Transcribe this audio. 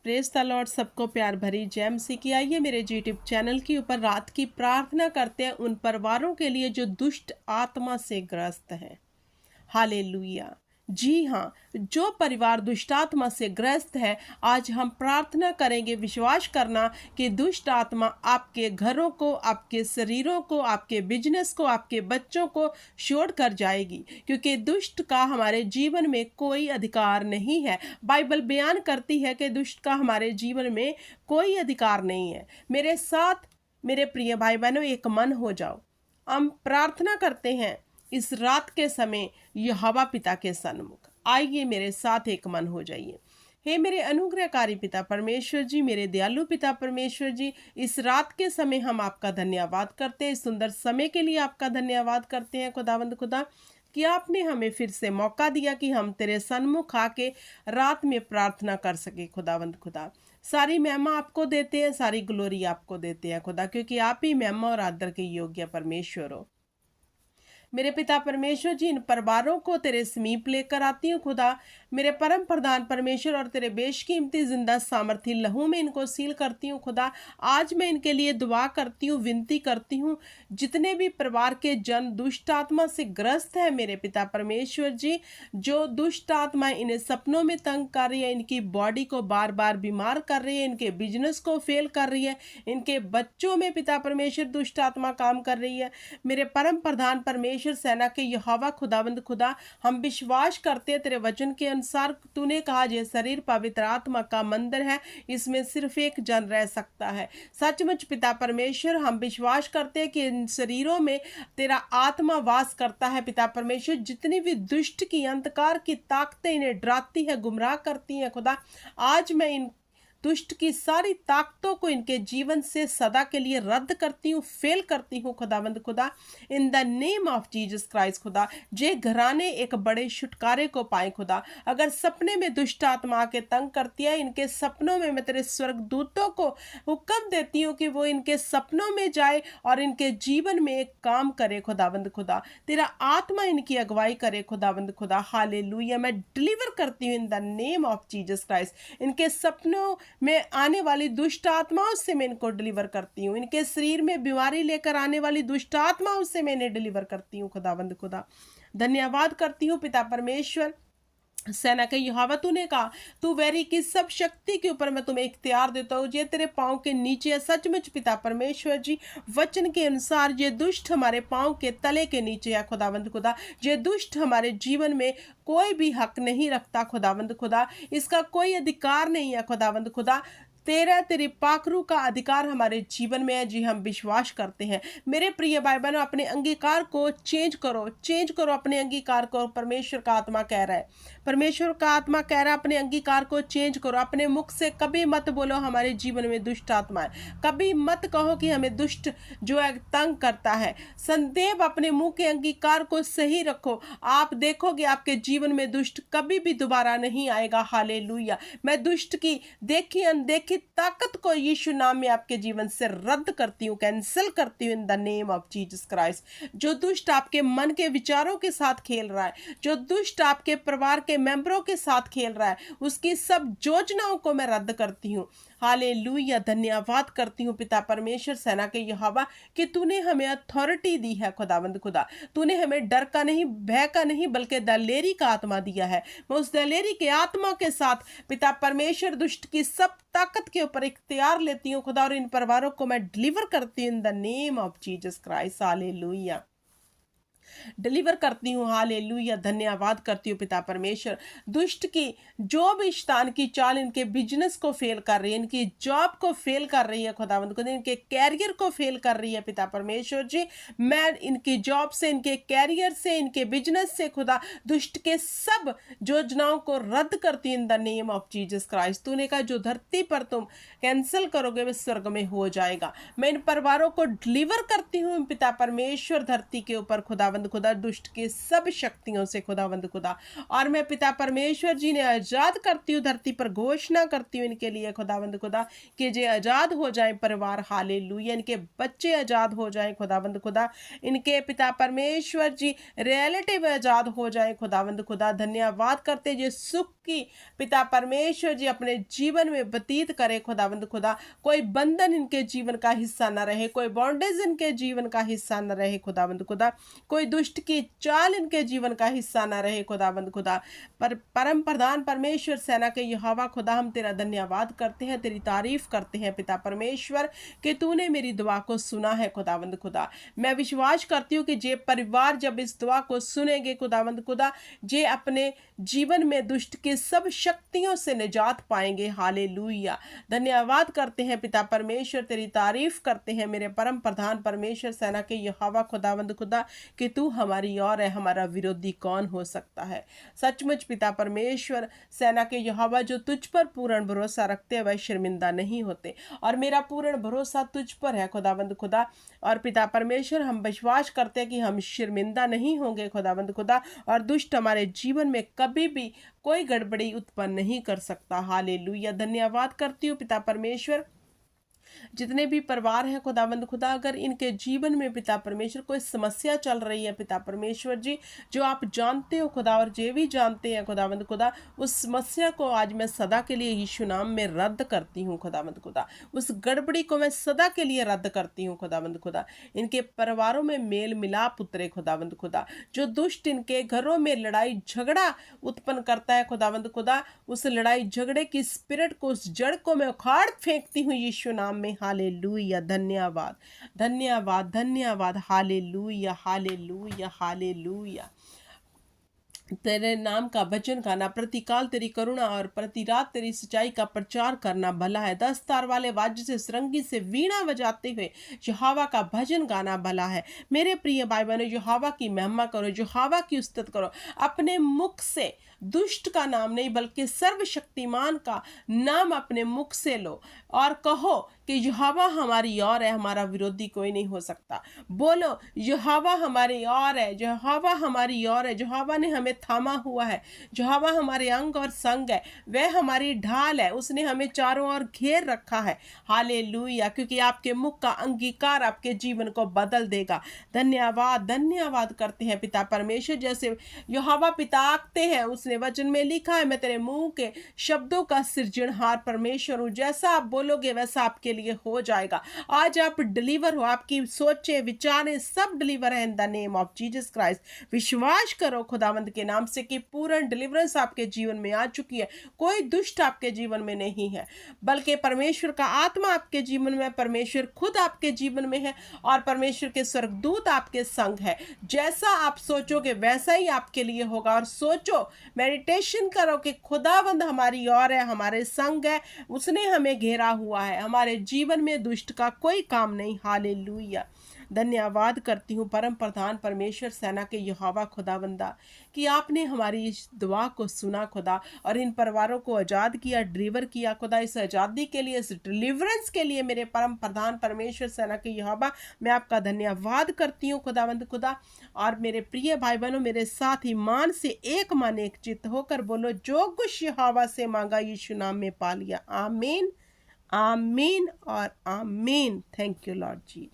Praise the Lord. सबको प्यार भरी जय मसीह की। आइए मेरे यूट्यूब चैनल के ऊपर रात की प्रार्थना करते हैं उन परिवारों के लिए जो दुष्ट आत्मा से ग्रस्त हैं। हालेलुया। जी हाँ, जो परिवार दुष्ट आत्मा से ग्रस्त है, आज हम प्रार्थना करेंगे। विश्वास करना कि दुष्ट आत्मा आपके घरों को, आपके शरीरों को, आपके बिजनेस को, आपके बच्चों को छोड़ कर जाएगी, क्योंकि दुष्ट का हमारे जीवन में कोई अधिकार नहीं है। बाइबल बयान करती है कि दुष्ट का हमारे जीवन में कोई अधिकार नहीं है। मेरे साथ मेरे प्रिय भाई बहनों, एक मन हो जाओ। हम प्रार्थना करते हैं इस रात के समय यहोवा पिता के सन्मुख। आइए मेरे साथ एक मन हो जाइए। हे मेरे अनुग्रहकारी पिता परमेश्वर जी, मेरे दयालु पिता परमेश्वर जी, इस रात के समय हम आपका धन्यवाद करते हैं। इस सुंदर समय के लिए आपका धन्यवाद करते हैं खुदावंद खुदा, कि आपने हमें फिर से मौका दिया कि हम तेरे सन्मुख आके रात में प्रार्थना कर सके। खुदावंद खुदा, सारी महिमा आपको देते हैं, सारी ग्लोरी आपको देते हैं खुदा, क्योंकि आप ही महिमा और आदर के योग्य परमेश्वर हो। मेरे पिता परमेश्वर जी, इन परिवारों को तेरे समीप लेकर आती हूँ खुदा। मेरे परम प्रधान परमेश्वर और तेरे बेशकीमती जिंदा सामर्थी लहू में इनको सील करती हूँ खुदा। आज मैं इनके लिए दुआ करती हूँ, विनती करती हूँ। जितने भी परिवार के जन दुष्ट आत्मा से ग्रस्त है मेरे पिता परमेश्वर जी, जो दुष्ट आत्मा इन्हें सपनों में तंग कर रही है, इनकी बॉडी को बार बार बीमार कर रही है, इनके बिजनेस को फेल कर रही है, इनके बच्चों में पिता परमेश्वर दुष्ट आत्मा काम कर रही है। मेरे परम प्रधान परमेश्वर सेना के यहोवा खुदावंद खुदा, हम विश्वास करते हैं तेरे वचन के अनुसार तूने कहा ये शरीर पवित्र आत्मा का मंदिर है, इसमें सिर्फ एक जन रह सकता है। सचमुच पिता परमेश्वर, हम विश्वास करते हैं कि इन शरीरों में तेरा आत्मा वास करता है। पिता परमेश्वर, जितनी भी दुष्ट की अंधकार की ताकतें इन्हें डराती है, गुमराह करती हैं खुदा, आज मैं इन दुष्ट की सारी ताकतों को इनके जीवन से सदा के लिए रद्द करती हूँ, फेल करती हूँ खुदावंद खुदा, in the name of Jesus Christ खुदा। जे घराने एक बड़े छुटकारे को पाए खुदा। अगर सपने में दुष्ट आत्मा आके तंग करती है, इनके सपनों में मैं तेरे स्वर्गदूतों को हुक्म देती हूँ कि वो इनके सपनों में जाए और इनके जीवन में एक काम करे खुदावंद खुदा। तेरा आत्मा इनकी अगुवाई करे खुदावंद खुदा। हालेलुया। मैं डिलीवर करती हूँ in the name of Jesus Christ. इनके सपनों में आने वाली दुष्ट आत्माओं से मैं इनको डिलीवर करती हूँ। इनके शरीर में बीमारी लेकर आने वाली दुष्ट आत्माओं से मैं इन्हें डिलीवर करती हूँ खुदावंद खुदा। धन्यवाद करती हूँ पिता परमेश्वर। सेना के यहोवा, तूने कहा तू वैरी की सब शक्ति के ऊपर मैं तुम्हें इख्तियार देता हूँ, ये तेरे पाँव के नीचे है। सचमुच पिता परमेश्वर जी, वचन के अनुसार ये दुष्ट हमारे पाँव के तले के नीचे है खुदावंद खुदा। ये दुष्ट हमारे जीवन में कोई भी हक नहीं रखता खुदावंद खुदा, इसका कोई अधिकार नहीं है खुदावंद खुदा। तेरी पाखरू का अधिकार हमारे जीवन में है। जी, हम विश्वास करते हैं। मेरे प्रिय भाई बहनों, अपने अंगीकार को चेंज करो अपने अंगीकार को। परमेश्वर का आत्मा कह रहा है, परमेश्वर का आत्मा कह रहा है, अपने अंगीकार को चेंज करो। अपने मुख से कभी मत बोलो हमारे जीवन में दुष्ट आत्मा है। कभी मत कहो कि हमें दुष्ट जो है तंग करता है। संदेव अपने मुंह के अंगीकार को सही रखो। आप देखोगे आपके जीवन में दुष्ट कभी भी दोबारा नहीं आएगा। हालेलुया। मैं दुष्ट की देखी अनदेखी ताकत को यीशु नाम में आपके जीवन से रद्द करती हूँ, कैंसिल करती हूँ in the name of Jesus Christ. जो दुष्ट आपके मन के विचारों के साथ खेल रहा है, जो दुष्ट आपके परिवार के मेंबरों के साथ खेल रहा है, उसकी सब योजनाओं को मैं रद्द करती हूँ। हालेलुया। धन्यवाद करती हूँ पिता परमेश्वर सेना के यहोवा, कि तूने हमें अथॉरिटी दी है खुदावंद खुदा। तूने हमें डर का नहीं, भय का नहीं, बल्कि दलेरी का आत्मा दिया है। मैं उस दलेरी के आत्मा के साथ पिता परमेश्वर दुष्ट की सब ताकत के ऊपर इख्तियार लेती हूँ खुदा, और इन परिवारों को मैं डिलीवर करती हूँ in the name of Jesus Christ. Hallelujah. Deliver करती हूँ। हालेलुया। धन्यवाद करती हूँ पिता परमेश्वर। दुष्ट की जो भी शैतान की चाल इनके बिजनेस को फेल कर रही है, इनकी जॉब को फेल कर रही है खुदावंद खुदा, इनके कैरियर को फेल कर रही है पिता परमेश्वर जी, मैं इनकी जॉब से, इनके कैरियर से, इनके बिजनेस से खुदा दुष्ट के सब योजनाओं को रद्द करती in the name of Jesus Christ. तूने कहा जो धरती पर तुम कैंसिल करोगे वह स्वर्ग में हो जाएगा। मैं इन परिवारों को डिलीवर करती हूँ पिता परमेश्वर धरती के ऊपर खुदावंद खुदावंद खुदा, दुष्ट के सब शक्तियों से खुदावंद खुदा। और मैं पिता परमेश्वर जी ने आज़ाद करती हूँ, धरती पर घोषणा करती हूँ इनके लिए खुदावंद खुदा कि जे आज़ाद हो जाए परिवार, हालेलुया, इनके बच्चे आज़ाद हो जाएं खुदावंद खुदा, इनके पिता परमेश्वर जी रियलिटी में आज़ाद हो जाएं खुदावंद खुदा। धन्यवाद करते जे सुख की पिता परमेश्वर जी अपने जीवन में व्यतीत करे खुदावंद खुदा। कोई बंधन इनके जीवन का हिस्सा न रहे, कोई बॉन्डेज इनके जीवन का हिस्सा न रहे खुदावंद खुदा, कोई दुष्ट की चाल इनके जीवन का हिस्सा न रहे खुदावंद खुदा। पर परम प्रधान परमेश्वर सेना के यहोवा खुदा, हम तेरा धन्यवाद करते हैं, तेरी तारीफ करते हैं पिता परमेश्वर कि तूने मेरी दुआ को सुना है खुदावंद खुदा। मैं विश्वास करती हूँ कि जे परिवार जब इस दुआ को सुनेंगे खुदावंद खुदा, जे अपने जीवन में दुष्ट की सब शक्तियों से निजात पाएंगे, हालेलुया। धन्यवाद करते हैं पिता परमेश्वर, तेरी तारीफ करते हैं मेरे परम प्रधान परमेश्वर सेना के यहोवा खुदावंद खुदा कि तू हमारी ओर है, हमारा विरोधी कौन हो सकता है। सचमुच पिता परमेश्वर सेना के यहोवा, जो तुझ पर पूर्ण भरोसा रखते हैं वह शर्मिंदा नहीं होते, और मेरा पूर्ण भरोसा तुझ पर है खुदावंद खुदा। और पिता परमेश्वर, हम विश्वास करते हैं कि हम शर्मिंदा नहीं होंगे खुदावंद खुदा, और दुष्ट हमारे जीवन में कभी भी कोई गड़बड़ी उत्पन्न नहीं कर सकता, हालेलुया। धन्यवाद करती हूँ पिता परमेश्वर, जितने भी परिवार हैं खुदावंद खुदा, अगर इनके जीवन में पिता परमेश्वर कोई समस्या चल रही है पिता परमेश्वर जी, जो आप जानते हो खुदा, और जे भी जानते हैं खुदावंद खुदा, उस समस्या को आज मैं सदा के लिए यीशु नाम में रद्द करती हूँ खुदावंद खुदा। उस गड़बड़ी को मैं सदा के लिए रद्द करती हूँ खुदावंद खुदा। इनके परिवारों में मेल मिलाप उतरे खुदावंद खुदा। जो दुष्ट इनके घरों में लड़ाई झगड़ा उत्पन्न करता है खुदावंद खुदा, उस लड़ाई झगड़े की स्पिरिट को, उस जड़ को मैं उखाड़ फेंकती हूँ यीशु नाम में, हालेलुया। धन्यवाद धन्यवाद धन्यवाद, हालेलुया हालेलुया हालेलुया। तेरे नाम का भजन गाना, प्रतिकाल तेरी करुणा और प्रति रात तेरी सच्चाई का प्रचार करना भला है। 10 तार वाले वाद्य से, सरंगी से, वीणा बजाते हुए यहोवा का भजन गाना भला है। मेरे प्रिय भाई बहनों, यहोवा की महिमा करो, यहोवा की स्तुत करो। अपने मुख से दुष्ट का नाम नहीं बल्कि सर्वशक्तिमान का नाम अपने मुख से लो और कहो कि यहोवा हमारी ओर है, हमारा विरोधी कोई नहीं हो सकता। बोलो यहोवा हमारी ओर है, यहोवा हमारी ओर है, यहोवा ने हमें थामा हुआ है, यहोवा हमारे अंग और संग है, वह हमारी ढाल है, उसने हमें चारों ओर घेर रखा है, हालेलुया। क्योंकि आपके मुख का अंगीकार आपके जीवन को बदल देगा। धन्यवाद धन्यवाद करते हैं पिता परमेश्वर, जैसे यहोवा पिता आखते हैं, उसने वचन में लिखा है, मैं तेरे मुंह के शब्दों का सृजनहार परमेश्वर हूं, जैसा आप बोलोगे वैसा आपके लिए हो जाएगा। आज आप डिलीवर हो, आपकी सोचे विचारें सब डिलीवर है in the name of Jesus Christ. विश्वास करो खुदावंद के नाम से कि पूर्ण डिलीवरेंस आपके जीवन में आ चुकी है। कोई दुष्ट आपके जीवन में नहीं है, बल्कि परमेश्वर का आत्मा आपके जीवन में, परमेश्वर खुद आपके जीवन में है, और परमेश्वर के स्वर्गदूत आपके संग है। जैसा आप सोचोगे वैसा ही आपके लिए होगा। और सोचो, मेडिटेशन करो कि खुदावंद हमारी ओर है, हमारे संग है, उसने हमें घेरा हुआ है, हमारे जीवन में दुष्ट का कोई काम नहीं, हालेलुया। धन्यवाद करती हूँ परम प्रधान परमेश्वर सेना के यहोवा खुदावंदा कि आपने हमारी इस दुआ को सुना खुदा, और इन परिवारों को आज़ाद किया, डिलीवर किया खुदा। इस आज़ादी के लिए, इस डिलीवरेंस के लिए मेरे परम प्रधान परमेश्वर सेना के यहोवा, मैं आपका धन्यवाद करती हूँ खुदावंद खुदा। और मेरे प्रिय भाई बहनों, मेरे साथ ईमान से एक मन एक चित्त होकर बोलो, जो कुछ यहोवा से मांगा यीशु नाम में पा लिया। आमीन आमीन और आमीन। Thank you lord ji.